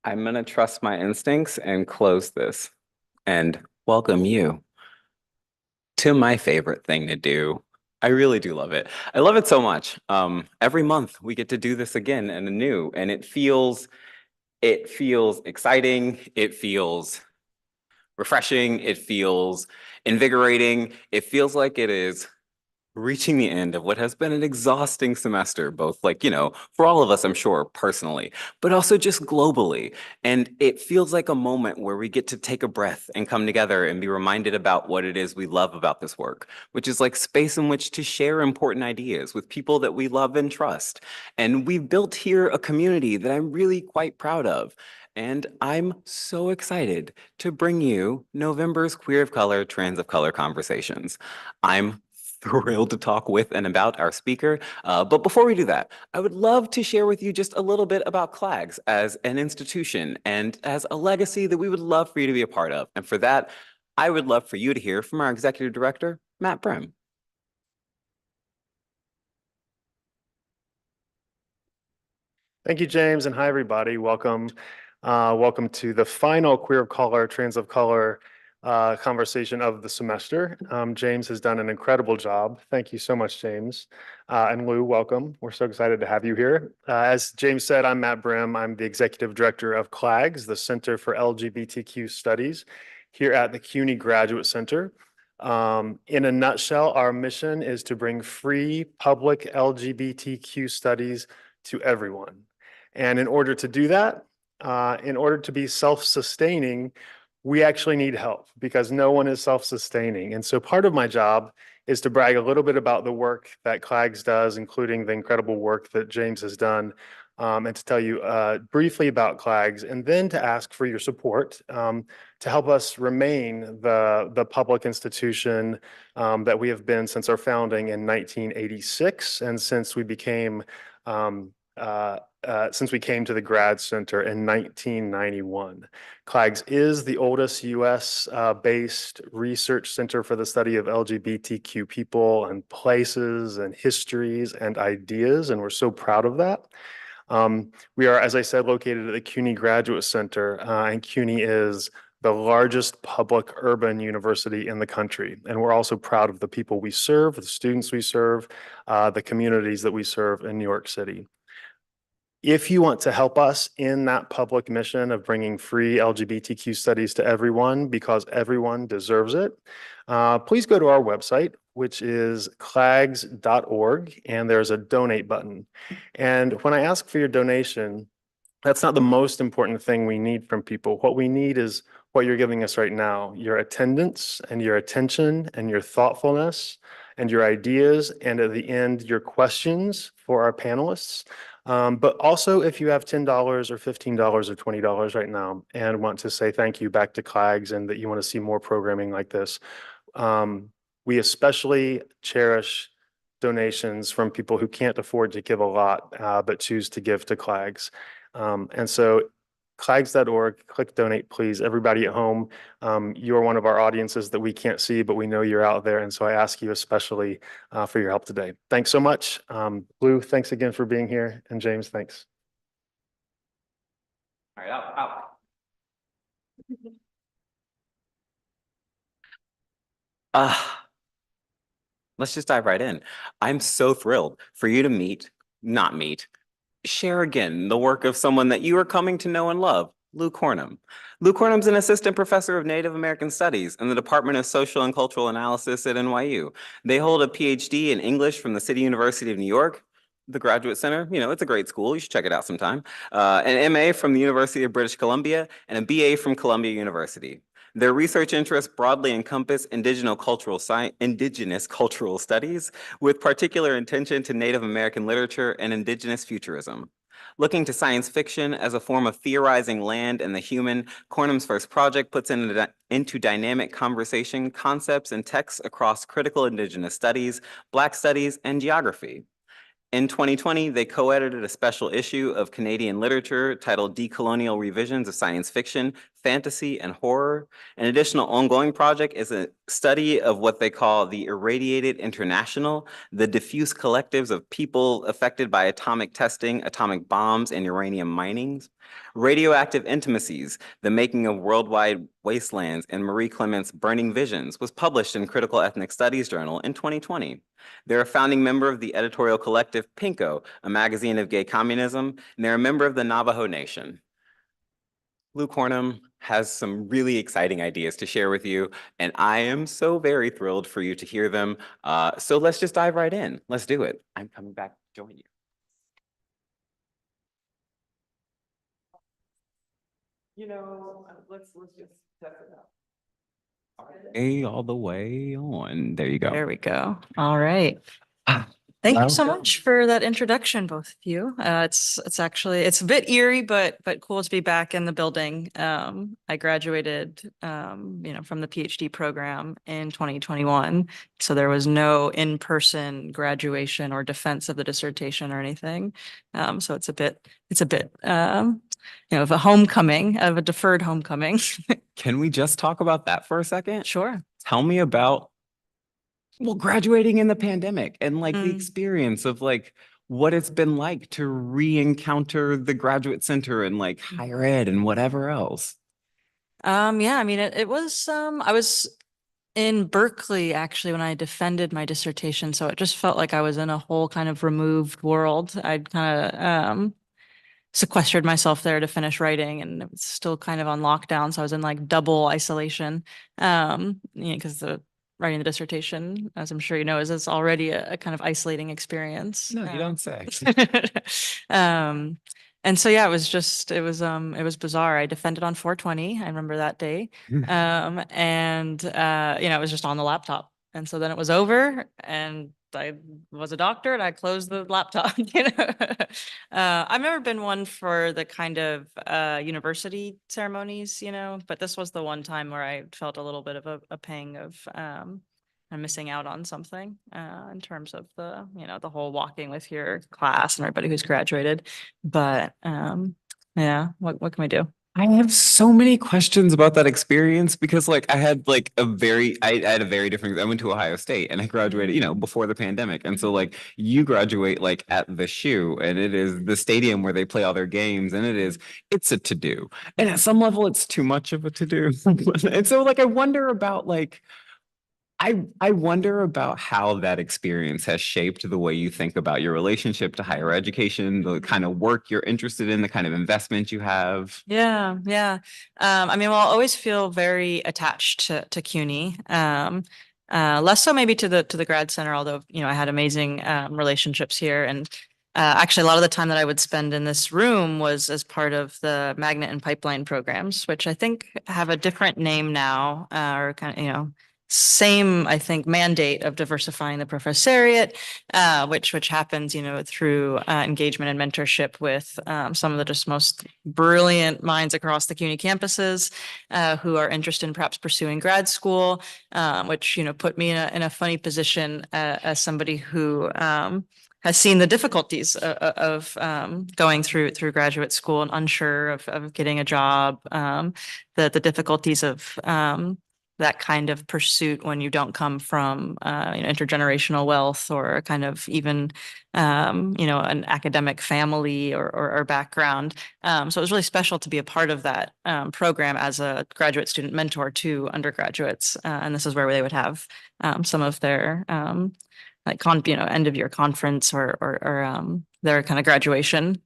I'm gonna trust my instincts and close this and welcome you to my favorite thing to do. I really do love it. I love it so much. Every month we get to do this again and anew, and it feels exciting. It feels refreshing. It feels invigorating. It feels like it is reaching the end of what has been an exhausting semester, both for all of us, I'm sure, personally, but also just globally. And it feels like a moment where we get to take a breath and come together and be reminded about what it is we love about this work, which is like space in which to share important ideas with people that we love and trust. And we've built here a community that I'm really quite proud of. And I'm so excited to bring you November's Queer of Color, Trans of Color conversations. I'm thrilled to talk with and about our speaker. But before we do that, I would love to share with you just a little bit about CLAGS as an institution and as a legacy that we would love for you to be a part of. And for that, I would love for you to hear from our executive director, Matt Brim. Thank you, James, and hi, everybody. Welcome. Welcome to the final Queer of Color, Trans of Color conversation of the semester. James has done an incredible job. Thank you so much, James. And Lou, welcome. We're so excited to have you here. As James said, I'm Matt Brim. I'm the executive director of CLAGS, the Center for LGBTQ Studies here at the CUNY Graduate Center. In a nutshell, our mission is to bring free public LGBTQ studies to everyone. And in order to do that, in order to be self-sustaining, we actually need help because no one is self-sustaining. And so part of my job is to brag a little bit about the work that CLAGS does, including the incredible work that James has done, and to tell you briefly about CLAGS, and then to ask for your support to help us remain the public institution that we have been since our founding in 1986, and since we became since we came to the Grad Center in 1991. CLAGS is the oldest US based research center for the study of LGBTQ people and places and histories and ideas, and we're so proud of that. We are, as I said, located at the CUNY Graduate Center, and CUNY is the largest public urban university in the country. And we're also proud of the people we serve, the students we serve, the communities that we serve in New York City. If you want to help us in that public mission of bringing free LGBTQ studies to everyone, because everyone deserves it, please go to our website, which is clags.org, and there's a donate button. And when I ask for your donation, that's not the most important thing we need from people. What we need is what you're giving us right now, your attendance and your attention and your thoughtfulness and your ideas, and at the end, your questions for our panelists. But also, if you have $10 or $15 or $20 right now and want to say thank you back to CLAGS and that you want to see more programming like this, we especially cherish donations from people who can't afford to give a lot, but choose to give to CLAGS. And so clags.org, click donate, please. Everybody at home, you're one of our audiences that we can't see, but we know you're out there. And so I ask you especially for your help today. Thanks so much. Lou, thanks again for being here. And James, thanks. All right, out. Let's just dive right in. I'm so thrilled for you to share again the work of someone that you are coming to know and love, Lou Cornum. Lou Cornum's an assistant professor of Native American Studies in the Department of Social and Cultural Analysis at NYU. They hold a PhD in English from the City University of New York, the Graduate Center. You know, it's a great school. You should check it out sometime. An MA from the University of British Columbia and a BA from Columbia University. Their research interests broadly encompass indigenous cultural studies, with particular attention to Native American literature and indigenous futurism. Looking to science fiction as a form of theorizing land and the human, Cornum's first project puts into dynamic conversation concepts and texts across critical indigenous studies, Black studies, and geography. In 2020, they co-edited a special issue of Canadian Literature titled Decolonial Revisions of Science Fiction, fantasy, and horror. An additional ongoing project is a study of what they call the irradiated international, the diffuse collectives of people affected by atomic testing, atomic bombs, and uranium minings. Radioactive Intimacies, The Making of Worldwide Wastelands, and Marie Clement's Burning Visions was published in Critical Ethnic Studies Journal in 2020. They're a founding member of the editorial collective Pinko, a magazine of gay communism, and they're a member of the Navajo Nation. Lou Cornum has some really exciting ideas to share with you, and I am so very thrilled for you to hear them. So let's just dive right in. Let's do it. I'm coming back to join you. Let's just test it out. All the way on. There you go. There we go. All right. Ah, Thank you hello. so much for that introduction, both of you. It's actually it's a bit eerie, but cool to be back in the building. I graduated from the PhD program in 2021, so there was no in-person graduation or defense of the dissertation or anything. So it's a bit of a homecoming, of a deferred homecoming. Can we just talk about that for a second? Sure. Tell me about, well, graduating in the pandemic and like the Mm. experience of like what it's been like to re-encounter the graduate center and like higher ed and whatever else. Yeah, I mean it was I was in Berkeley actually when I defended my dissertation, so it just felt like I was in a whole kind of removed world. I'd kind of sequestered myself there to finish writing, and it was still kind of on lockdown, so I was in like double isolation. Because the writing the dissertation, as I'm sure you know, is already a kind of isolating experience. No, you don't say. Um, and so yeah, it was bizarre. I defended on 420. I remember that day. And it was just on the laptop. And so then it was over, and I was a doctor and I closed the laptop. I've never been one for the kind of university ceremonies, but this was the one time where I felt a little bit of a pang of I'm missing out on something in terms of the whole walking with your class and everybody who's graduated. But yeah, what can we do? I have so many questions about that experience because like I had a very different, I went to Ohio State and I graduated, before the pandemic. And so like you graduate like at the shoe and it is the stadium where they play all their games and it's a to-do. And at some level it's too much of a to-do. And so like I wonder about how that experience has shaped the way you think about your relationship to higher education, the kind of work you're interested in, the kind of investment you have. Yeah, yeah. I mean, well, I always feel very attached to CUNY. Less so maybe to the grad center, although, I had amazing relationships here. And actually, a lot of the time that I would spend in this room was as part of the magnet and pipeline programs, which I think have a different name now, or kind of, same, I think, mandate of diversifying the professoriate, which happens, through engagement and mentorship with some of the just most brilliant minds across the CUNY campuses who are interested in perhaps pursuing grad school, which, put me in a funny position as somebody who has seen the difficulties of going through graduate school and unsure of getting a job, the difficulties of that kind of pursuit when you don't come from intergenerational wealth or a kind of even an academic family or background. So it was really special to be a part of that program as a graduate student mentor to undergraduates. And this is where they would have some of their end of year conference or their kind of graduation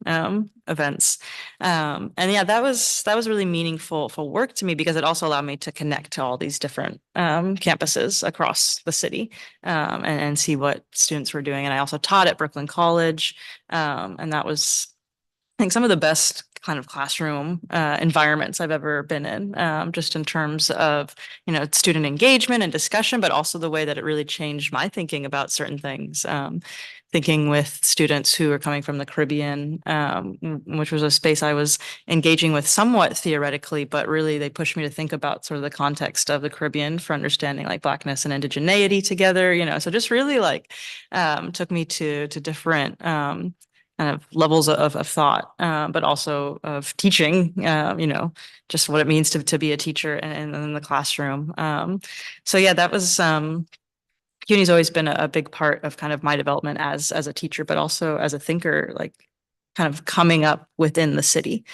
events. And yeah, that was really meaningful for work to me because it also allowed me to connect to all these different campuses across the city and see what students were doing. And I also taught at Brooklyn College, and that was, I think, some of the best kind of classroom environments I've ever been in, just in terms of, student engagement and discussion, but also the way that it really changed my thinking about certain things. Thinking with students who are coming from the Caribbean, which was a space I was engaging with somewhat theoretically, but really they pushed me to think about sort of the context of the Caribbean for understanding like Blackness and indigeneity together, so just really like took me to different kind of levels of thought, but also of teaching, just what it means to be a teacher in the classroom. So yeah, that was, CUNY's always been a big part of kind of my development as a teacher, but also as a thinker, like kind of coming up within the city.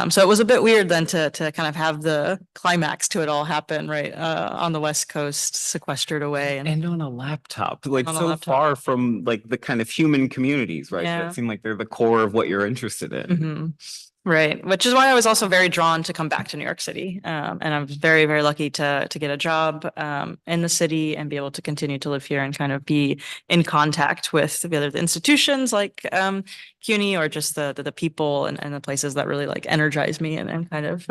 So it was a bit weird then to kind of have the climax to it all happen right on the West Coast, sequestered away And on a laptop, like on a so laptop. far from like the kind of human communities, right? Yeah. That seem like they're the core of what you're interested in. Mhm. Right, which is why I was also very drawn to come back to New York City. And I was very, very lucky to get a job in the city and be able to continue to live here and kind of be in contact with whether the institutions like CUNY or just the people and the places that really like energize me and kind of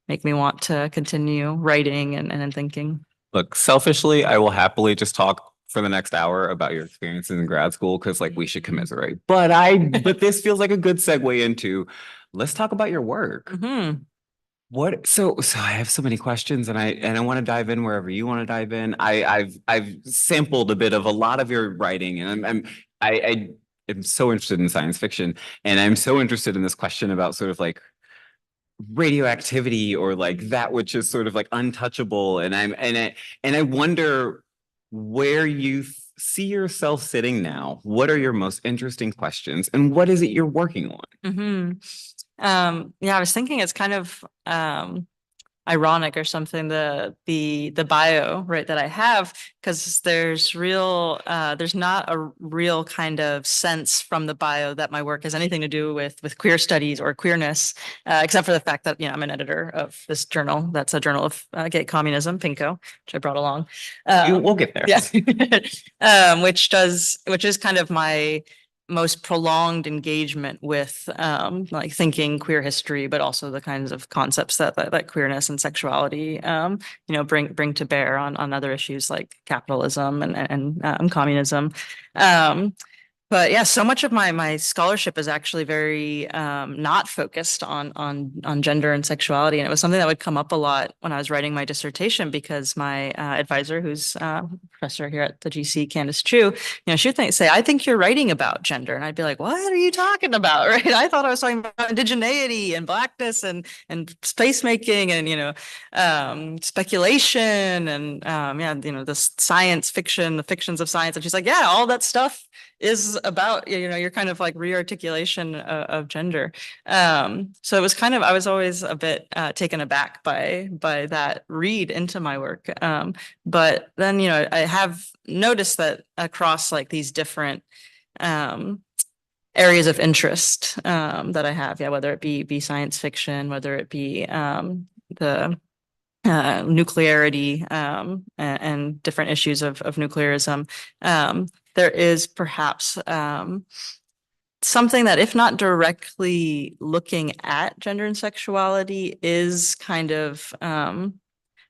make me want to continue writing and thinking. Look, selfishly, I will happily just talk for the next hour about your experiences in grad school because like we should commiserate. But this feels like a good segue into let's talk about your work. Mhm. What so I have so many questions and I want to dive in wherever you want to dive in. I've sampled a bit of a lot of your writing and I am so interested in science fiction and I'm so interested in this question about sort of like radioactivity or like that which is sort of like untouchable and I wonder where you see yourself sitting now. What are your most interesting questions and what is it you're working on? Yeah, I was thinking it's kind of ironic or something, the bio, right, that I have, because there's not a real kind of sense from the bio that my work has anything to do with queer studies or queerness, except for the fact that, I'm an editor of this journal. That's a journal of gay communism, Pinko, which I brought along. We'll get there. Yeah. Which is kind of my most prolonged engagement with like thinking queer history, but also the kinds of concepts that queerness and sexuality bring to bear on other issues like capitalism and communism. But yeah, so much of my scholarship is actually very not focused on gender and sexuality, and it was something that would come up a lot when I was writing my dissertation because my advisor, who's professor here at the GC, Candace Chu, she would say, "I think you're writing about gender," and I'd be like, "What are you talking about?" Right? I thought I was talking about indigeneity and blackness and space making and speculation and the science fiction, the fictions of science, and she's like, "Yeah, all that stuff is about your kind of like rearticulation of gender." So it was kind of I was always a bit taken aback by that read into my work. But then I have noticed that across like these different areas of interest that I have, whether it be science fiction, whether it be the nuclearity and different issues of nuclearism. There is perhaps something that, if not directly looking at gender and sexuality, is kind of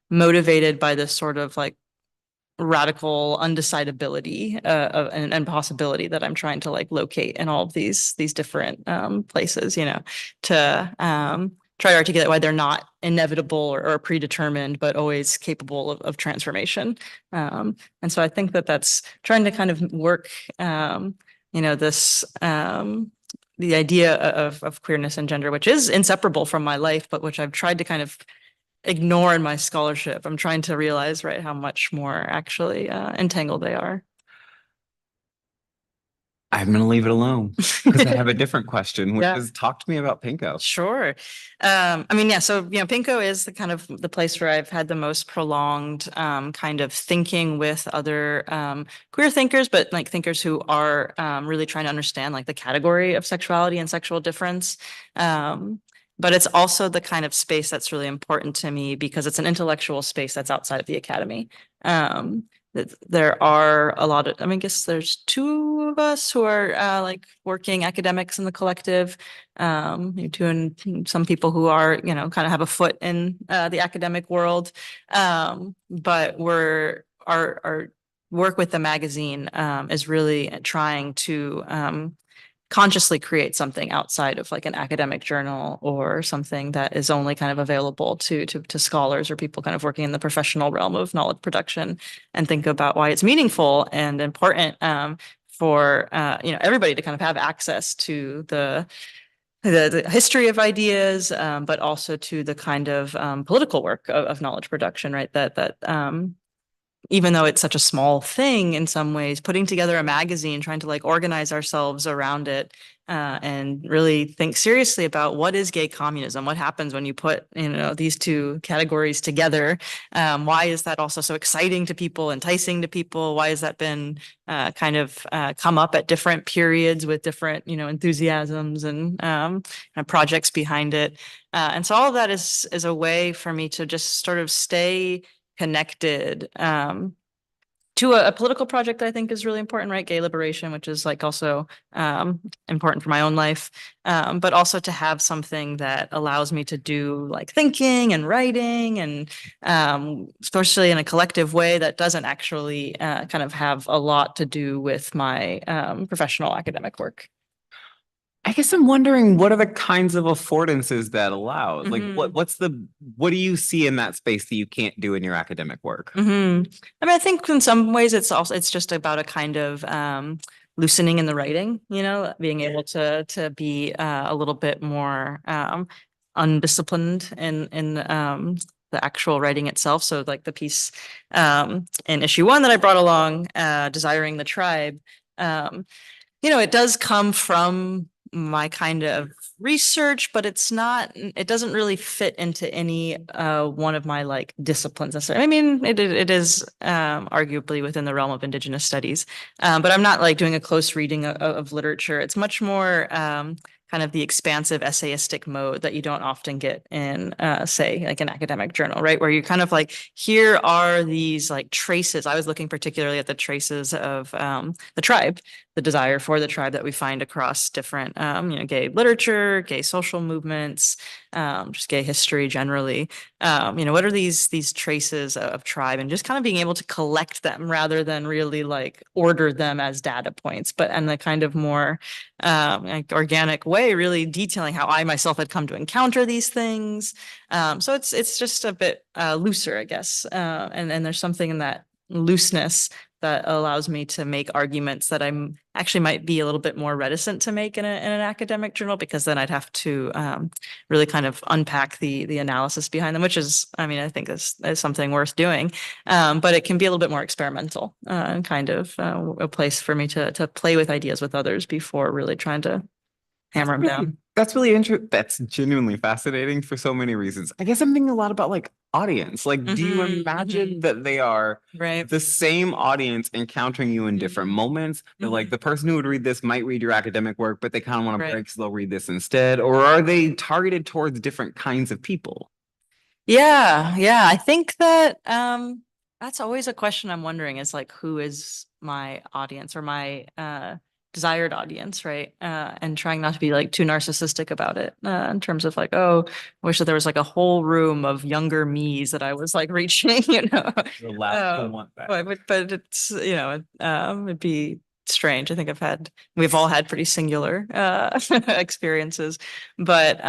motivated by this sort of like radical undecidability and possibility that I'm trying to like locate in all of these different places, to try to articulate why they're not inevitable or predetermined, but always capable of transformation. And so I think that's trying to kind of work, this the idea of queerness and gender, which is inseparable from my life, but which I've tried to kind of ignore in my scholarship. I'm trying to realize, right, how much more actually entangled they are. I'm going to leave it alone because I have a different question, which Yeah. is talk to me about Pinko. Sure. So, Pinko is the kind of the place where I've had the most prolonged kind of thinking with other queer thinkers, but like thinkers who are really trying to understand like the category of sexuality and sexual difference. But it's also the kind of space that's really important to me because it's an intellectual space that's outside of the academy. There are a lot of, I guess there's two of us who are like working academics in the collective, two and some people who are, kind of have a foot in the academic world. But our work with the magazine is really trying to consciously create something outside of like an academic journal or something that is only kind of available to scholars or people kind of working in the professional realm of knowledge production, and think about why it's meaningful and important for everybody to kind of have access to the history of ideas, but also to the kind of political work of knowledge production, right? That even though it's such a small thing in some ways, putting together a magazine, trying to like organize ourselves around it, and really think seriously about what is gay communism? What happens when you put, these two categories together? Why is that also so exciting to people, enticing to people? Why has that been kind of come up at different periods with different, enthusiasms and projects behind it? And so all of that is a way for me to just sort of stay connected to a political project that I think is really important, right? Gay liberation, which is like also important for my own life, but also to have something that allows me to do like thinking and writing and especially in a collective way that doesn't actually kind of have a lot to do with my professional academic work. I guess I'm wondering, what are the kinds of affordances that allow? Like, what do you see in that space that you can't do in your academic work? I mean, I think in some ways it's just about a kind of loosening in the writing, being able to be a little bit more undisciplined in the actual writing itself. So like the piece in issue 1 that I brought along, Desiring the Tribe, it does come from my kind of research, but it doesn't really fit into any one of my like disciplines necessarily. I mean, it is arguably within the realm of Indigenous studies, but I'm not like doing a close reading of literature. It's much more kind of the expansive essayistic mode that you don't often get in, say, like an academic journal, right? Where you kind of like, here are these like traces. I was looking particularly at the traces of the tribe, the desire for the tribe that we find across different, gay literature, gay social movements, just gay history generally. What are these traces of tribe, and just kind of being able to collect them rather than really like order them as data points, but in the kind of more like organic way, really detailing how I myself had come to encounter these things. So it's just a bit looser, I guess. And there's something in that looseness that allows me to make arguments that I'm actually might be a little bit more reticent to make in an academic journal, because then I'd have to really kind of unpack the analysis behind them, which is, I mean, I think is something worth doing. But it can be a little bit more experimental and kind of a place for me to play with ideas with others before really trying to hammer them down. That's really interesting. That's genuinely fascinating for so many reasons. I guess I'm thinking a lot about like audience. Like, do you imagine that they are right, the same audience encountering you in different moments? That like the person who would read this might read your academic work, but they kind of want to right. break, so they'll read this instead. Or are they targeted towards different kinds of people? Yeah. I think that that's always a question I'm wondering, is like, who is my audience or my desired audience, right? And trying not to be like too narcissistic about it, in terms of like, oh, I wish that there was like a whole room of younger me's that I was like reaching, The last will want that. But it's, it'd be strange. I think we've all had pretty singular experiences, but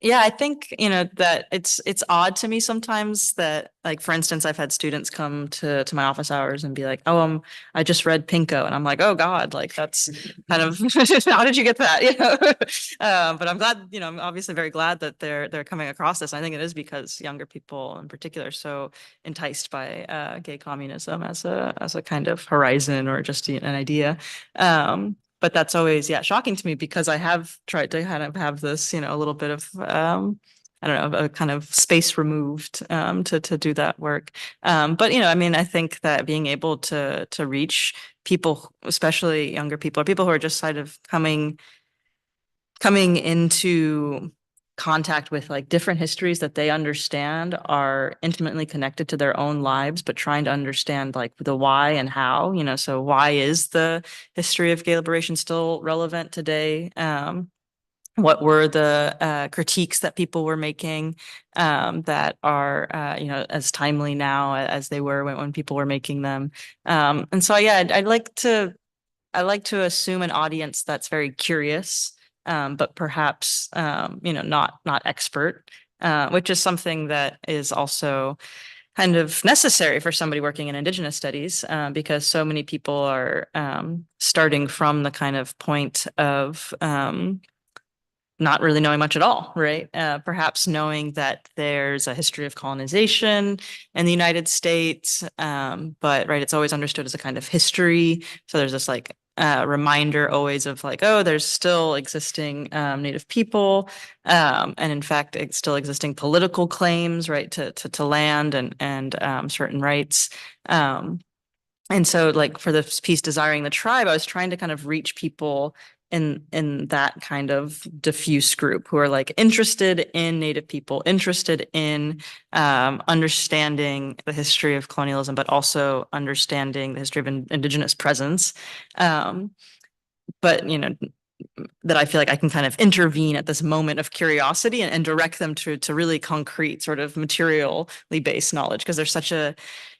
yeah, I think, that it's odd to me sometimes that, like, for instance, I've had students come to my office hours and be like, "Oh, I just read Pinko," and I'm like, "Oh God, like that's kind of how did you get that?" But I'm glad, I'm obviously very glad that they're coming across this. I think it is because younger people in particular are so enticed by gay communism as a kind of horizon or just an idea. But that's always, shocking to me, because I have tried to kind of have this, a little bit of, I don't know, a kind of space removed to do that work. But, I mean, I think that being able to reach people, especially younger people, or people who are just kind of coming into contact with like different histories that they understand are intimately connected to their own lives, but trying to understand like the why and how, so why is the history of gay liberation still relevant today? What were the critiques that people were making that are, as timely now as they were when people were making them? And so, yeah, I like to assume an audience that's very curious, but perhaps not expert, which is something that is also kind of necessary for somebody working in Indigenous studies, because so many people are starting from the kind of point of not really knowing much at all, right? Perhaps knowing that there's a history of colonization in the United States, but right, it's always understood as a kind of history. So there's this like reminder always of like, oh, there's still existing Native people, and in fact, it's still existing political claims, right, to land and certain rights. And so like for this piece, Desiring the Tribe, I was trying to kind of reach people in that kind of diffuse group who are like interested in Native people, interested in understanding the history of colonialism, but also understanding the history of Indigenous presence. Um, but that I feel like I can kind of intervene at this moment of curiosity and direct them to really concrete, sort of materially based knowledge, because there's such a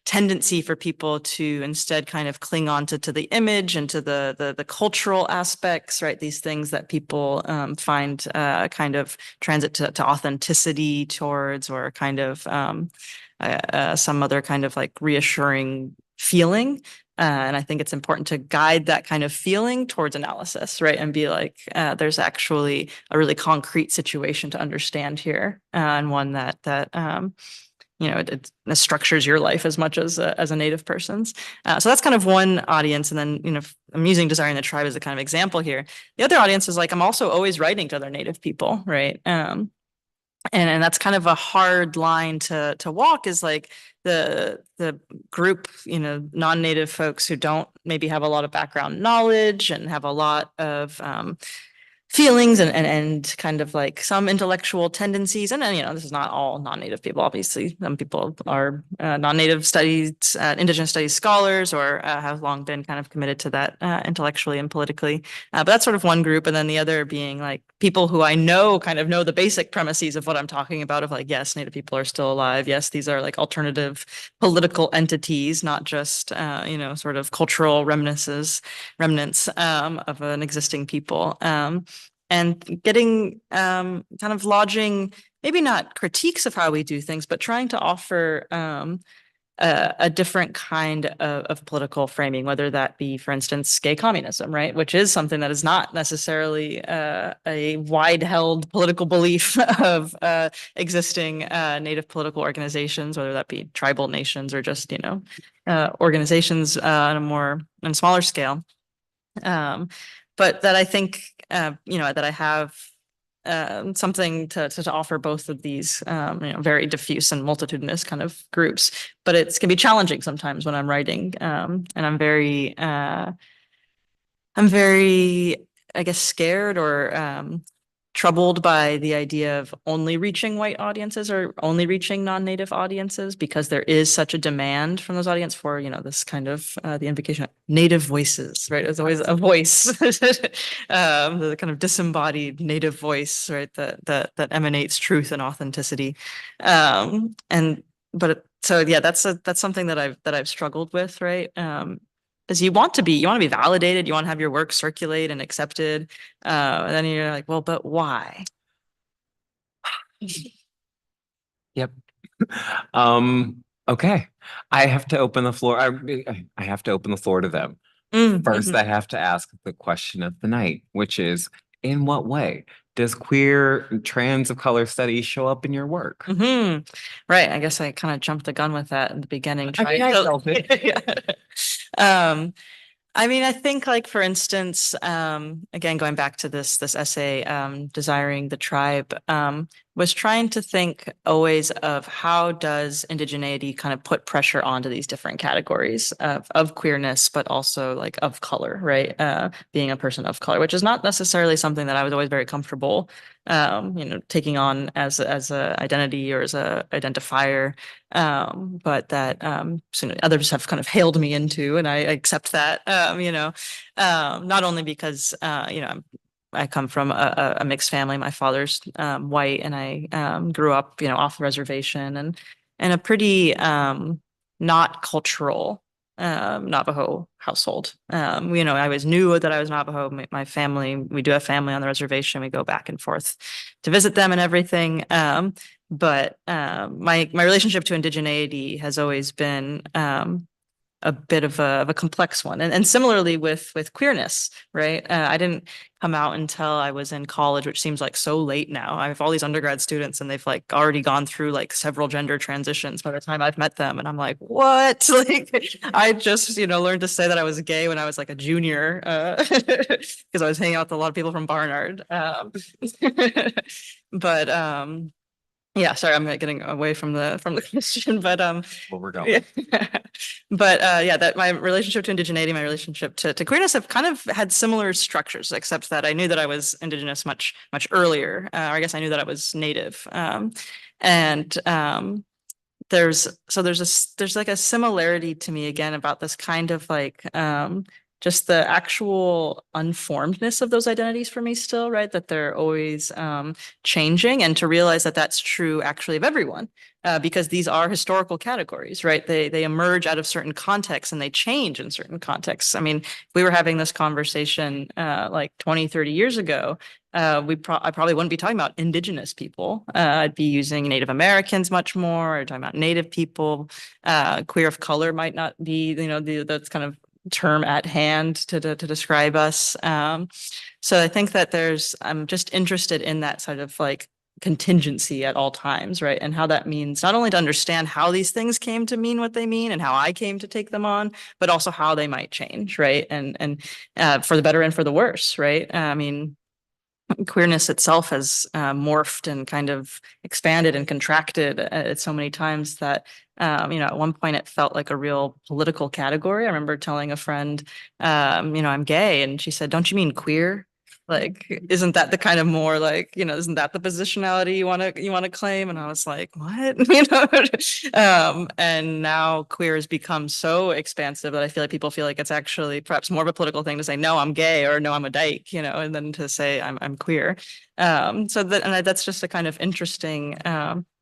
tendency for people to instead kind of cling on to the image and to the cultural aspects, right? These things that people find kind of transit to authenticity towards, or kind of some other kind of like reassuring feeling. And I think it's important to guide that kind of feeling towards analysis, right? And be like, there's actually a really concrete situation to understand here, and one that it structures your life as much as a Native person's. So that's kind of one audience. And then, I'm using Desiring the Tribe as a kind of example here. The other audience is like, I'm also always writing to other Native people, right? And that's kind of a hard line to walk, is like the group, non-Native folks who don't maybe have a lot of background knowledge and have a lot of feelings and kind of like some intellectual tendencies. And then, this is not all non-Native people. Obviously, some people are non-Native studies, Indigenous studies scholars, or have long been kind of committed to that intellectually and politically. But that's sort of one group. And then the other being like people who I know kind of know the basic premises of what I'm talking about, of like, yes, Native people are still alive. Yes, these are like alternative political entities, not just, sort of cultural remnants of an existing people. And getting kind of lodging, maybe not critiques of how we do things, but trying to offer a different kind of political framing, whether that be, for instance, gay communism, right? Which is something that is not necessarily a wide-held political belief of existing Native political organizations, whether that be tribal nations or just, organizations on a smaller scale. But that I think, that I have something to offer both of these, very diffuse and multitudinous kind of groups. But it can be challenging sometimes when I'm writing, and I'm very, I guess, scared or troubled by the idea of only reaching white audiences or only reaching non-Native audiences, because there is such a demand from those audience for, this kind of the invocation of Native voices, right? There's always a voice, the kind of disembodied Native voice, right? That emanates truth and authenticity. So yeah, that's something that I've struggled with, right? Because you want to be validated, you want to have your work circulate and accepted. And then you're like, well, but why? Yep. Okay. I have to open the floor. I have to open the floor to them. First, I have to ask the question of the night, which is, in what way does queer trans of color studies show up in your work? Right. I guess I kind of jumped the gun with that in the beginning. I felt it. I think, like, for instance, again, going back to this essay, Desiring the Tribe, was trying to think always of how does indigeneity kind of put pressure onto these different categories of queerness, but also like of color, right? Being a person of color, which is not necessarily something that I was always very comfortable, taking on as a identity or as a identifier, but that others have kind of hailed me into, and I accept that, not only because I come from a mixed family. My father's white, and I grew up, off the reservation, and in a pretty not cultural Navajo household. I always knew that I was Navajo. My family, we do have family on the reservation. We go back and forth to visit them and everything. But my relationship to indigeneity has always been a bit of a complex one. And similarly with queerness, right? I didn't come out until I was in college, which seems like so late now. I have all these undergrad students and they've like already gone through like several gender transitions by the time I've met them. And I'm like, what? Like I just, learned to say that I was gay when I was like a junior, because I was hanging out with a lot of people from Barnard. But yeah, sorry, I'm getting away from the question, but Where we're going. yeah. But yeah, that my relationship to indigeneity, my relationship to queerness have kind of had similar structures, except that I knew that I was indigenous much earlier. Or I guess I knew that I was native. And there's like a similarity to me again about this kind of like just the actual unformedness of those identities for me still, right? That they're always changing, and to realize that that's true actually of everyone, because these are historical categories, right? They emerge out of certain contexts and they change in certain contexts. I mean, if we were having this conversation like 20, 30 years ago, I probably wouldn't be talking about indigenous people. I'd be using Native Americans much more, or talking about Native people. Queer of color might not be, that's kind of term at hand to describe us. So I think that I'm just interested in that sort of like contingency at all times, right? And how that means not only to understand how these things came to mean what they mean and how I came to take them on, but also how they might change, right? And for the better and for the worse, right? I mean, queerness itself has morphed and kind of expanded and contracted so many times that at one point it felt like a real political category. I remember telling a friend, I'm gay, and she said, "Don't you mean queer? Like, isn't that the kind of more like, isn't that the positionality you want to claim?" And I was like, "What?" And now queer has become so expansive that I feel like people feel like it's actually perhaps more of a political thing to say, "No, I'm gay," or "No, I'm a dyke," and then to say I'm queer. That's just a kind of interesting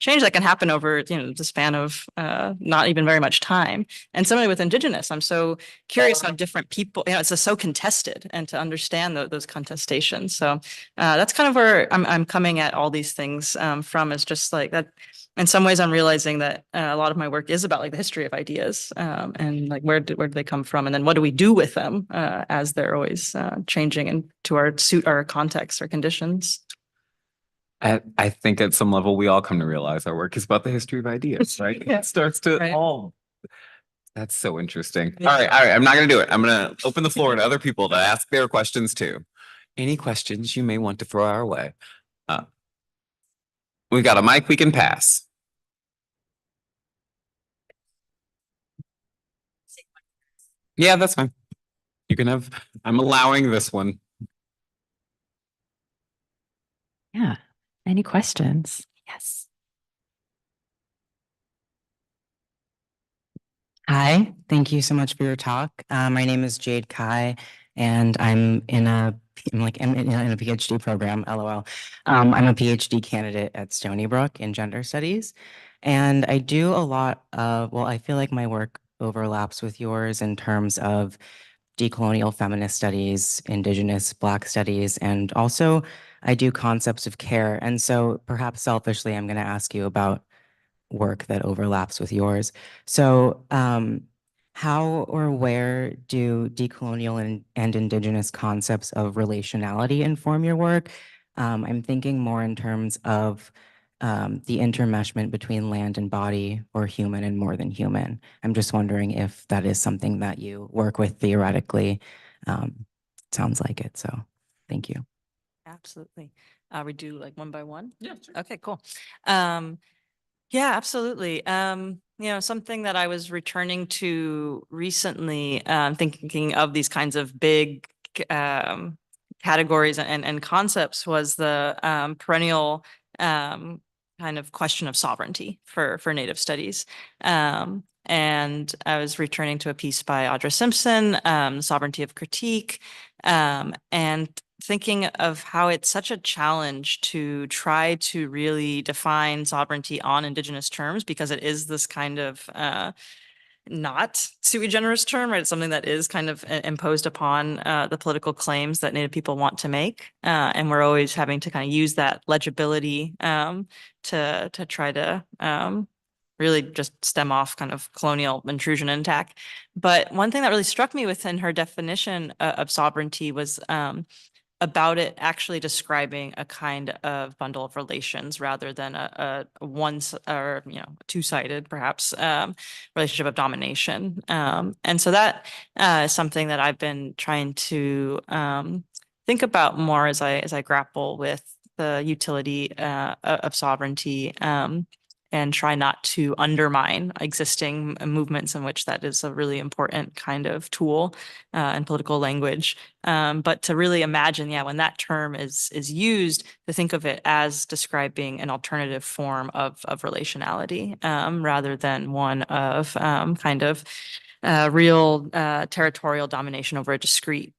change that can happen over, the span of not even very much time. And similarly with Indigenous, I'm so curious how different people, it's just so contested, and to understand those contestations. So that's kind of where I'm coming at all these things from, is just like that. In some ways, I'm realizing that a lot of my work is about like the history of ideas, and like where do they come from, and then what do we do with them as they're always changing and to suit our context or conditions. I think at some level we all come to realize our work is about the history of ideas, right? Yeah. It starts to Right. all. That's so interesting. Yeah. All right. I'm not going to do it. I'm going to open the floor to other people to ask their questions too. Any questions you may want to throw our way? We've got a mic we can pass. Yeah, that's fine. You can have, I'm allowing this one. Yeah. Any questions? Yes. Hi, thank you so much for your talk. My name is Jade Kai, and I'm in a PhD program, LOL. I'm a PhD candidate at Stony Brook in gender studies, and I do a lot of, I feel like my work overlaps with yours in terms of decolonial feminist studies, indigenous Black studies, and also I do concepts of care. And so perhaps selfishly, I'm going to ask you about work that overlaps with yours. So, how or where do decolonial and indigenous concepts of relationality inform your work? I'm thinking more in terms of the intermeshment between land and body, or human and more than human. I'm just wondering if that is something that you work with theoretically. Sounds like it. So, thank you. Absolutely. We do like one by one. Yeah, sure. Okay, cool. Yeah, absolutely. Something that I was returning to recently, thinking of these kinds of big categories and concepts, was the perennial kind of question of sovereignty for Native studies. And I was returning to a piece by Audra Simpson, Sovereignty of Critique, and thinking of how it's such a challenge to try to really define sovereignty on Indigenous terms, because it is this kind of not sui generis term, right? It's something that is kind of imposed upon the political claims that Native people want to make. And we're always having to kind of use that legibility to try to really just stem off kind of colonial intrusion and attack. But one thing that really struck me within her definition of sovereignty was about it actually describing a kind of bundle of relations rather than a one or two-sided perhaps relationship of domination. And so that is something that I've been trying to think about more as I grapple with the utility of sovereignty. And try not to undermine existing movements in which that is a really important kind of tool in political language. But to really imagine, when that term is used, to think of it as describing an alternative form of relationality, rather than one of kind of real territorial domination over a discrete,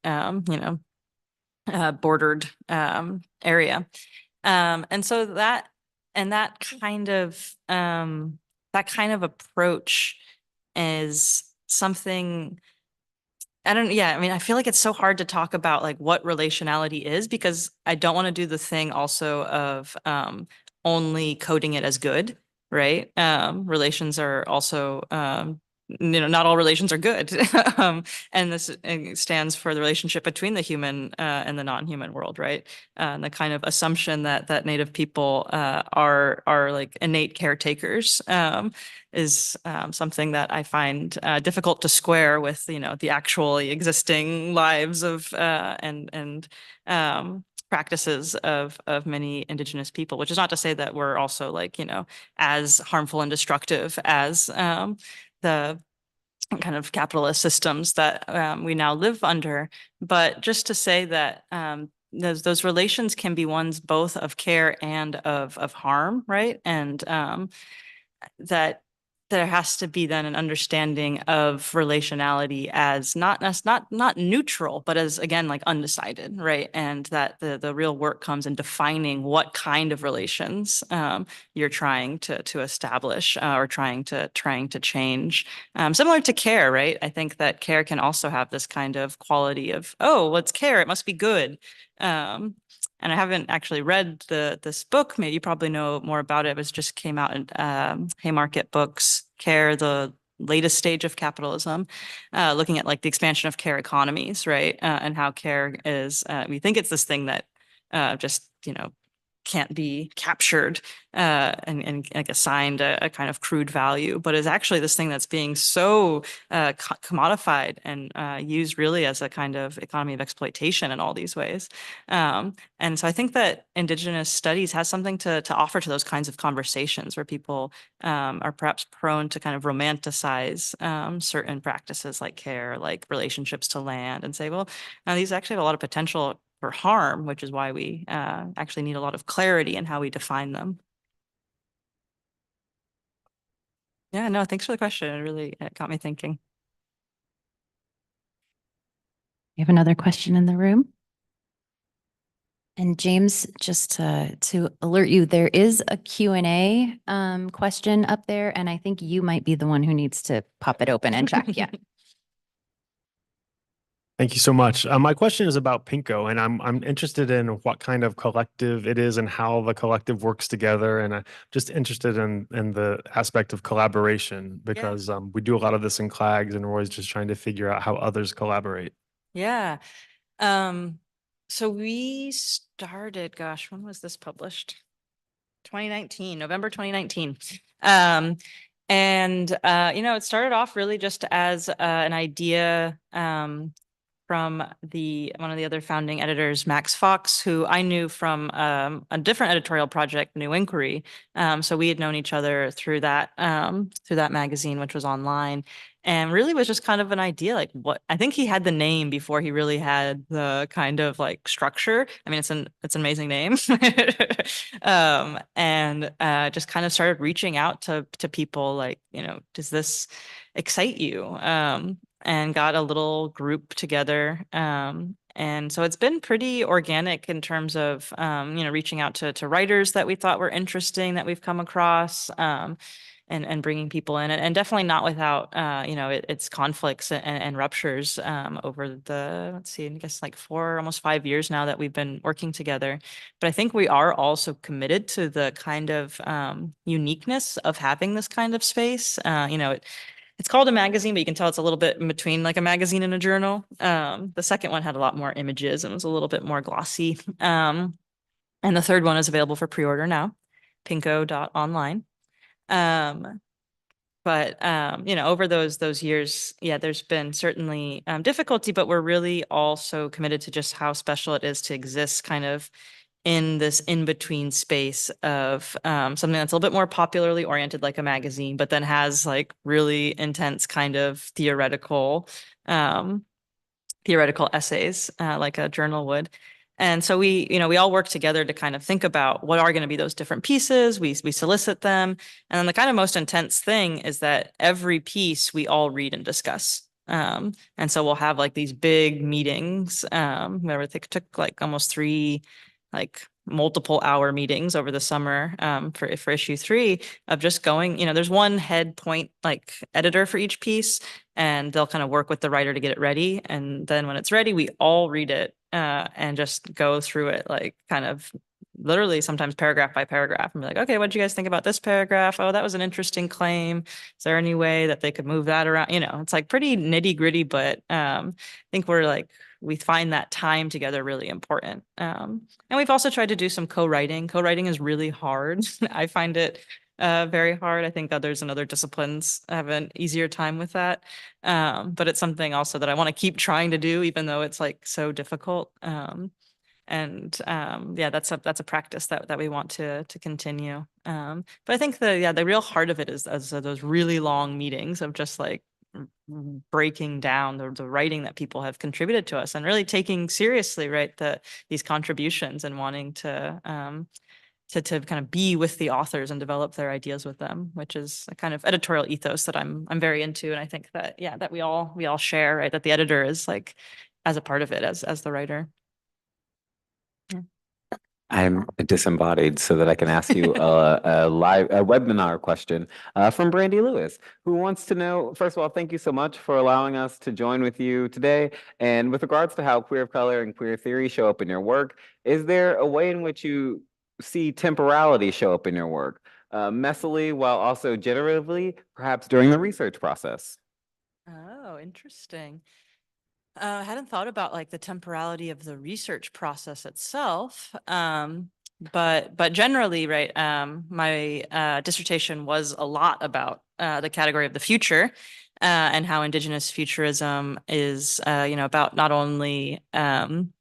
bordered area. And so that that kind of approach is something I mean, I feel like it's so hard to talk about like what relationality is because I don't want to do the thing also of only coding it as good, right? Relations are also not all relations are good. And this stands for the relationship between the human and the non-human world, right? And the kind of assumption that Native people are like innate caretakers is something that I find difficult to square with, the actually existing lives of and practices of many Indigenous people, which is not to say that we're also like, as harmful and destructive as the kind of capitalist systems that we now live under, but just to say that those relations can be ones both of care and of harm, right? And that there has to be then an understanding of relationality as not neutral, but as again like undecided, right? And that the real work comes in defining what kind of relations you're trying to establish or trying to change. Similar to care, right? I think that care can also have this kind of quality of, oh, what's care? It must be good. And I haven't actually read this book. Maybe you probably know more about it. It was just came out in Haymarket Books, Care, the latest stage of capitalism, looking at like the expansion of care economies, right? And how care is, we think it's this thing that just, can't be captured and like assigned a kind of crude value, but is actually this thing that's being so commodified and used really as a kind of economy of exploitation in all these ways. And so I think that Indigenous studies has something to offer to those kinds of conversations where people are perhaps prone to kind of romanticize certain practices like care, like relationships to land, and say, well, now these actually have a lot of potential for harm, which is why we actually need a lot of clarity in how we define them. Yeah, no, thanks for the question. It really got me thinking. We have another question in the room. And James, just to alert you, there is a Q&A question up there, and I think you might be the one who needs to pop it open and check. Yeah. Thank you so much. My question is about Pinko, and I'm interested in what kind of collective it is and how the collective works together. And I'm just interested in the aspect of collaboration because we do a lot of this in CLAGS, and we're always just trying to figure out how others collaborate. Yeah. So we started, gosh, when was this published? 2019, November 2019. And it started off really just as an idea from one of the other founding editors, Max Fox, who I knew from a different editorial project, New Inquiry. So we had known each other through that magazine, which was online, and really was just kind of an idea. Like, what I think he had the name before he really had the kind of like structure. I mean, it's an amazing name, and just kind of started reaching out to people like, does this excite you? And got a little group together. And so it's been pretty organic in terms of, reaching out to writers that we thought were interesting that we've come across, and bringing people in, and definitely not without, you know, it's conflicts and ruptures over the, let's see, I guess like almost 5 years now that we've been working together. But I think we are also committed to the kind of uniqueness of having this kind of space. You know, it's called a magazine, but you can tell it's a little bit in between like a magazine and a journal. The second one had a lot more images and was a little bit more glossy. And the third one is available for pre-order now, pinko.online. But you know, over those years, yeah, there's been certainly difficulty, but we're really also committed to just how special it is to exist kind of in this in-between space of something that's a little bit more popularly oriented like a magazine, but then has like really intense kind of um, theoretical essays like a journal would. And so we, you know, we all work together to kind of think about what are going to be those different pieces. We solicit them. And then the kind of most intense thing is that every piece we all read and discuss. And so we'll have like these big meetings, where it took like almost 3 like multiple hour meetings over the summer for issue 3 of just going, you know, there's one head point like editor for each piece, and they'll kind of work with the writer to get it ready. And then when it's ready, we all read it and just go through it like kind of literally sometimes paragraph by paragraph and be like, okay, what did you guys think about this paragraph? Oh, that was an interesting claim. Is there any way that they could move that around? You know, it's like pretty nitty gritty, but I think we find that time together really important. And we've also tried to do some co-writing. Co-writing is really hard. I find it very hard. I think others in other disciplines have an easier time with that. But it's something also that I want to keep trying to do, even though it's like so difficult. Yeah, that's a practice that we want to continue. But I think the real heart of it is those really long meetings of just like breaking down the writing that people have contributed to us and really taking seriously, right, these contributions and wanting to kind of be with the authors and develop their ideas with them, which is a kind of editorial ethos that I'm very into. And I think that, yeah, that we all share, right, that the editor is like as a part of it as the writer. I'm disembodied so that I can ask you a webinar question from Brandy Lewis, who wants to know, first of all, thank you so much for allowing us to join with you today. And with regards to how queer of color and queer theory show up in your work, is there a way in which you see temporality show up in your work, messily while also generatively, perhaps during the research process? Oh, interesting. I hadn't thought about like the temporality of the research process itself. But generally, right, my dissertation was a lot about the category of the future and how Indigenous futurism is, you know, about not only an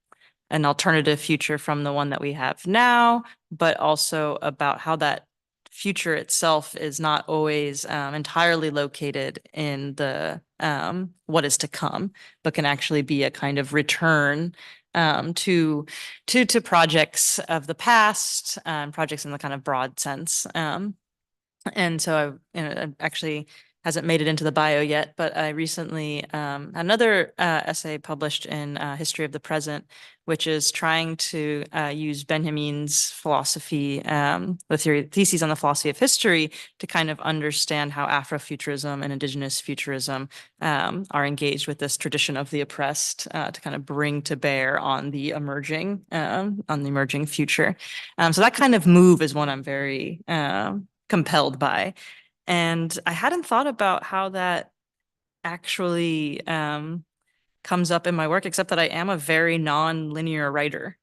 alternative future from the one that we have now, but also about how that future itself is not always entirely located in the what is to come, but can actually be a kind of return to projects of the past, projects in the kind of broad sense. And so I actually hasn't made it into the bio yet, but I recently had another essay published in History of the Present, which is trying to use Benjamin's philosophy, the theses on the philosophy of history, to kind of understand how Afrofuturism and Indigenous futurism are engaged with this tradition of the oppressed to kind of bring to bear on the emerging future. So that kind of move is one I'm very compelled by. And I hadn't thought about how that actually comes up in my work, except that I am a very non-linear writer.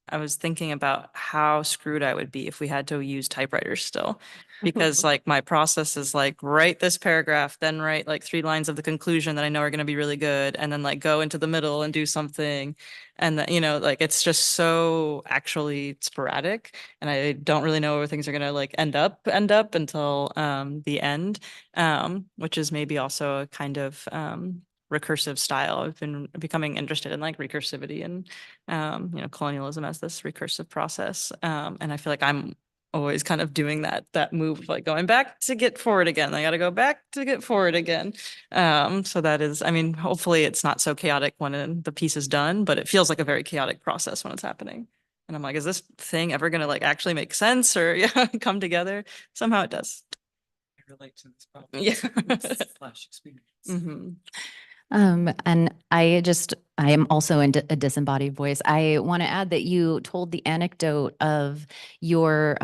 I was thinking about how screwed I would be if we had to use typewriters still, because like my process is like write this paragraph, then write like 3 lines of the conclusion that I know are going to be really good, and then like go into the middle and do something. And that, you know, like it's just so actually sporadic, and I don't really know where things are going to like end up until the end, which is maybe also a kind of recursive style. I've been becoming interested in like recursivity and you know, colonialism as this recursive process. And I feel like I'm always kind of doing that move of like going back to get forward again. I got to go back to get forward again. So that is, I mean, hopefully it's not so chaotic when the piece is done, but it feels like a very chaotic process when it's happening. And I'm like, is this thing ever going to like actually make sense or yeah, come together? Somehow it does. relate to this problem. Yeah. Flash experience. Mhm. And I am also in a disembodied voice. I want to add that you told the anecdote of your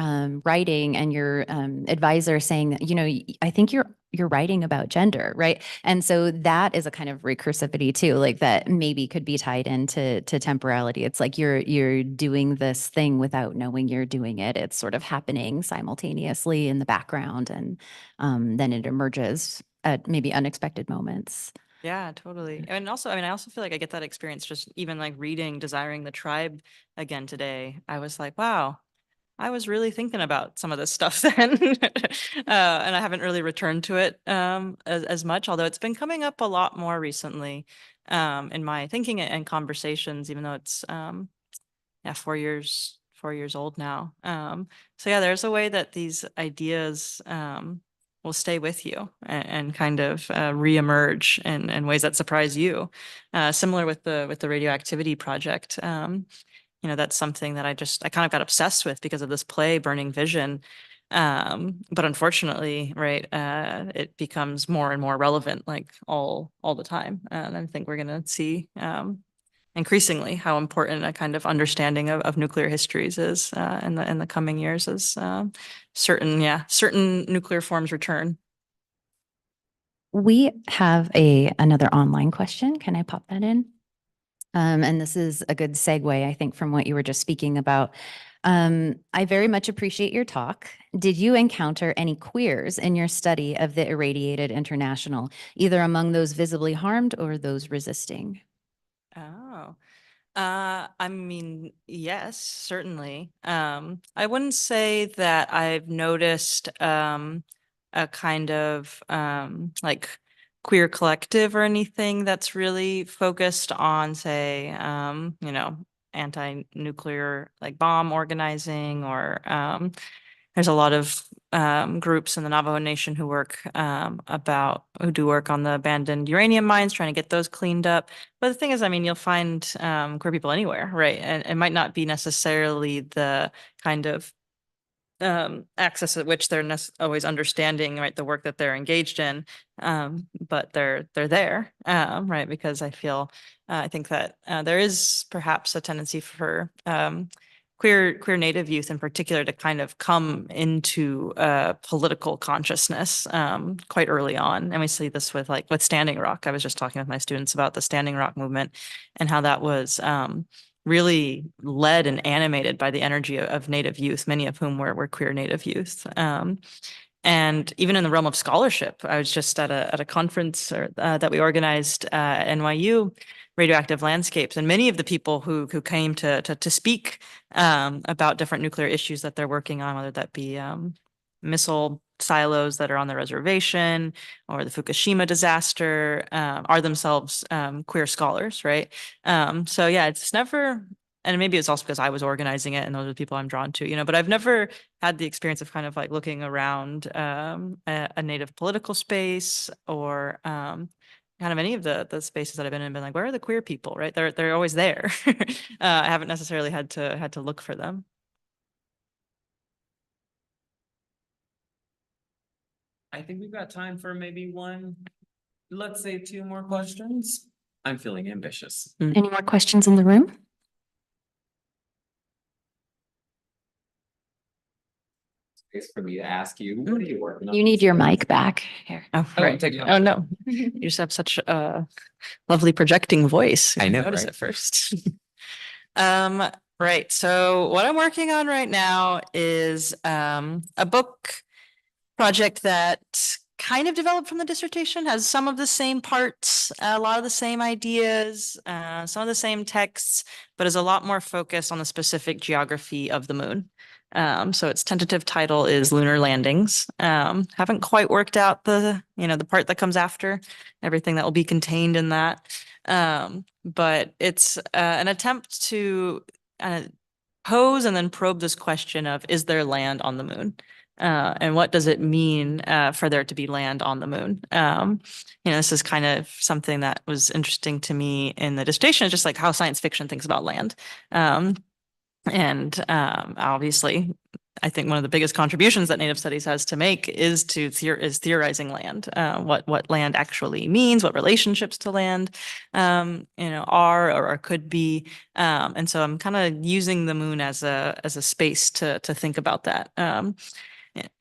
writing and your advisor saying that, I think you're writing about gender, right? And so that is a kind of recursivity too, like that maybe could be tied into temporality. It's like you're doing this thing without knowing you're doing it. It's sort of happening simultaneously in the background, and then it emerges at maybe unexpected moments. Yeah, totally. And also, I mean, I also feel like I get that experience just even like reading Desiring the Tribe again today. I was like, wow, I was really thinking about some of this stuff then. And I haven't really returned to it as much, although it's been coming up a lot more recently in my thinking and conversations, even though it's yeah, 4 years old now. So yeah, there's a way that these ideas will stay with you and kind of reemerge in ways that surprise you. Similar with the radioactivity project. That's something that I kind of got obsessed with because of this play, Burning Vision. But unfortunately, right, it becomes more and more relevant like all the time. And I think we're gonna see increasingly how important a kind of understanding of nuclear histories is in the coming years as certain nuclear forms return. We have another online question. Can I pop that in? And this is a good segue, I think, from what you were just speaking about. I very much appreciate your talk. Did you encounter any queers in your study of the irradiated international, either among those visibly harmed or those resisting? Oh. I mean, yes, certainly. I wouldn't say that I've noticed a kind of like queer collective or anything that's really focused on, say, anti-nuclear like bomb organizing or there's a lot of groups in the Navajo Nation who do work on the abandoned uranium mines, trying to get those cleaned up. But the thing is, I mean, you'll find queer people anywhere, right? And it might not be necessarily the kind of access at which they're always understanding, right, the work that they're engaged in, but they're there, right? Because I think that there is perhaps a tendency for queer Native youth in particular to kind of come into political consciousness quite early on, and we see this with Standing Rock. I was just talking with my students about the Standing Rock movement and how that was really led and animated by the energy of Native youth, many of whom were queer Native youth. And even in the realm of scholarship, I was just at a conference that we organized at NYU, Radioactive Landscapes, and many of the people who came to speak about different nuclear issues that they're working on, whether that be missile silos that are on the reservation or the Fukushima disaster, are themselves queer scholars, right? So yeah, it's never, and maybe it's also because I was organizing it and those are the people I'm drawn to, but I've never had the experience of kind of like looking around a Native political space or kind of any of the spaces that I've been in, been like, where are the queer people, right? They're always there. I haven't necessarily had to look for them. I think we've got time for maybe let's say 2 more questions. I'm feeling ambitious. Any more questions in the room? Space for me to ask you, what are you working on? You need your mic back here. Oh, Oh, right. take it off. Oh no, you just have such a lovely projecting voice. I know, Notice right? it first. Right. So what I'm working on right now is a book project that kind of developed from the dissertation, has some of the same parts, a lot of the same ideas, some of the same texts, but is a lot more focused on the specific geography of the moon. So its tentative title is Lunar Landings. Haven't quite worked out the part that comes after, everything that will be contained in that. But it's an attempt to pose and then probe this question of, is there land on the moon? And what does it mean for there to be land on the moon? This is kind of something that was interesting to me in the dissertation, just like how science fiction thinks about land. And obviously, I think one of the biggest contributions that Native Studies has to make is theorizing land, what land actually means, what relationships to land, are or could be, and so I'm kind of using the moon as a space to think about that.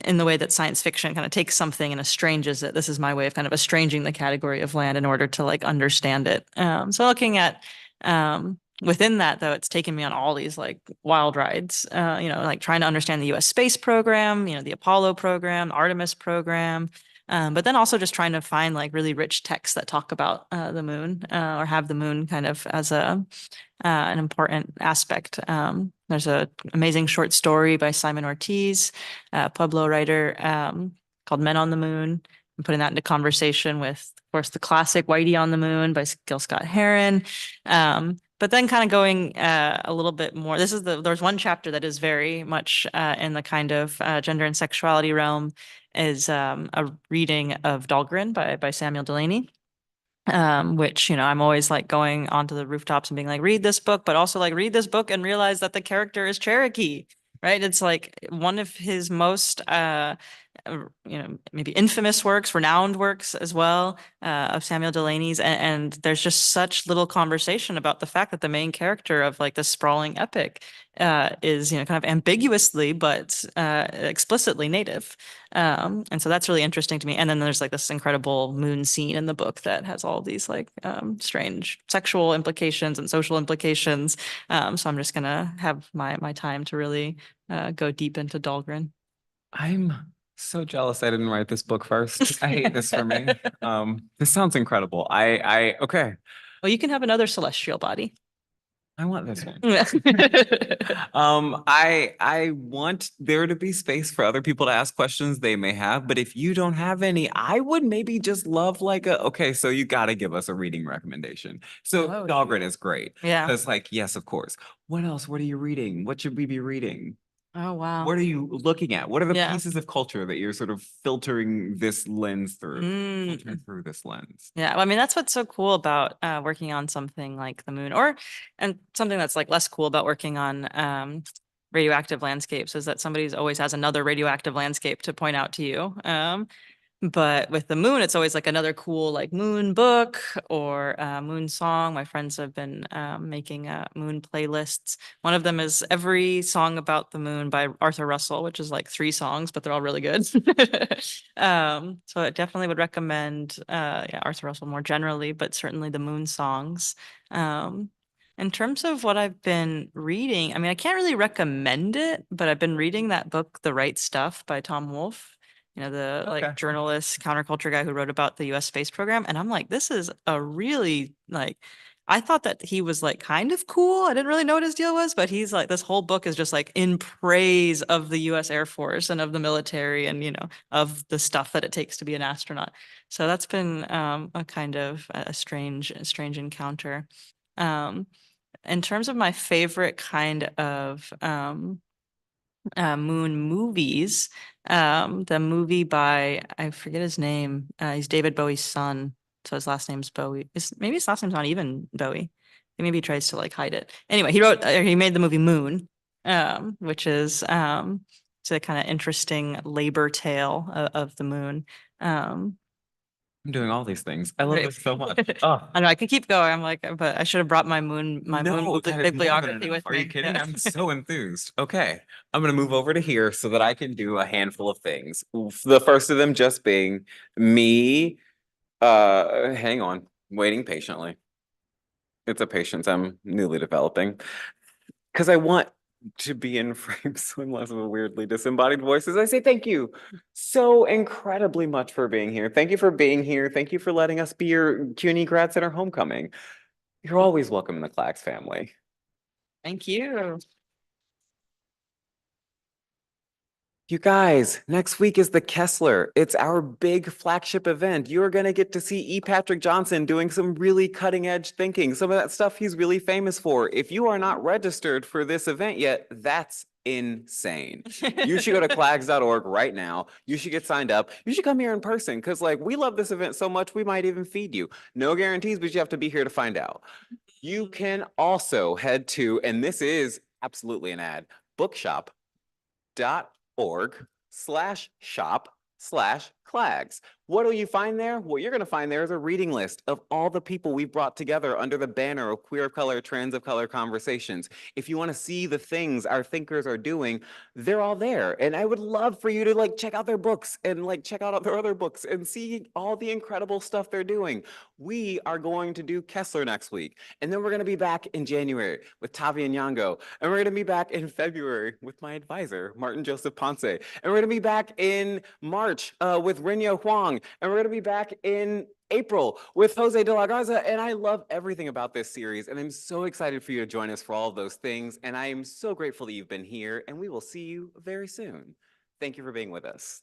In the way that science fiction kind of takes something and estranges it. This is my way of kind of estranging the category of land in order to like understand it. So looking at within that, though, it's taken me on all these like wild rides, like trying to understand the US space program, the Apollo program, Artemis program. But then also just trying to find like really rich texts that talk about the moon or have the moon kind of as an important aspect. There's an amazing short story by Simon Ortiz, a Pueblo writer, called Men on the Moon. I'm putting that into conversation with, of course, the classic Whitey on the Moon by Gil Scott Heron. But then kind of going a little bit more. There's one chapter that is very much in the kind of gender and sexuality realm, is a reading of Dahlgren by Samuel Delany. Which, I'm always like going onto the rooftops and being like, read this book, but also like read this book and realize that the character is Cherokee, right? It's like one of his most, maybe infamous works, renowned works as well, of Samuel Delany's. And there's just such little conversation about the fact that the main character of like this sprawling epic is, kind of ambiguously, but explicitly Native. And so that's really interesting to me. And then there's like this incredible moon scene in the book that has all these like strange sexual implications and social implications. So I'm just gonna have my time to really go deep into Dahlgren. I'm so jealous I didn't write this book first. I hate this for me. This sounds incredible. Okay. Well, you can have another celestial body. I want this one. Yeah. I want there to be space for other people to ask questions they may have, but if you don't have any, I would maybe just love like okay, so you got to give us a reading recommendation. So Oh, Dahlgren is great. Yeah. It's like, yes, of course. What else? What are you reading? What should we be reading? Oh, wow. What are you looking at? What are the Yeah. pieces of culture that you're sort of filtering this lens through? Mm. Filtering through this lens. Yeah, well, I mean, that's what's so cool about working on something like the moon, and something that's like less cool about working on radioactive landscapes, is that somebody's always has another radioactive landscape to point out to you. But with the moon, it's always like another cool like moon book or moon song. My friends have been making moon playlists. One of them is Every Song About the Moon by Arthur Russell, which is like 3 songs, but they're all really good. So I definitely would recommend Arthur Russell more generally, but certainly the moon songs. In terms of what I've been reading, I mean, I can't really recommend it, but I've been reading that book, The Right Stuff by Tom Wolfe. The Okay. like journalist, counterculture guy who wrote about the US space program. And I'm like, this is a really like, I thought that he was like kind of cool. I didn't really know what his deal was, but he's like, this whole book is just like in praise of the US Air Force and of the military and, of the stuff that it takes to be an astronaut. So that's been a kind of a strange encounter. In terms of my favorite kind of moon movies, the movie by, I forget his name, he's David Bowie's son, so his last name's Bowie. Maybe his last name's not even Bowie. Maybe he tries to like hide it. Anyway, he made the movie Moon, which is it's a kind of interesting labor tale of the moon. I'm doing all these things. I love Right. this so much. Oh. I know I can keep going. I'm like, but I should have brought my moon that is more than bibliography enough. with Are me. you kidding? Yeah. I'm so enthused. Okay. I'm gonna move over to here so that I can do a handful of things. The first of them just being me, hang on, waiting patiently. It's a patience I'm newly developing. Because I want to be in frame so I'm less of a weirdly disembodied voice. As I say thank you so incredibly much for being here. Thank you for being here. Thank you for letting us be your CUNY grads at our homecoming. You're always welcome in the Clax family. Thank you. You guys, next week is the Kessler. It's our big flagship event. You're going to get to see E. Patrick Johnson doing some really cutting edge thinking, some of that stuff he's really famous for. If you are not registered for this event yet, that's insane. You should go to clags.org right now. You should get signed up. You should come here in person because like we love this event so much we might even feed you. No guarantees, but you have to be here to find out. You can also head to, and this is absolutely an ad, bookshop cornum.org/shop/clags. What do you find there? What you're going to find there is a reading list of all the people we've brought together under the banner of Queer of Color, Trans of Color Conversations. If you want to see the things our thinkers are doing, they're all there. And I would love for you to like check out their books and like check out their other books and see all the incredible stuff they're doing. We are going to do Kessler next week. And then we're going to be back in January with Tavi and Yango. And we're going to be back in February with my advisor, Martin Joseph Ponce. And we're going to be back in March with Renyo Huang. And we're going to be back in April with Jose de la Garza. And I love everything about this series. And I'm so excited for you to join us for all of those things. And I am so grateful that you've been here. And we will see you very soon. Thank you for being with us.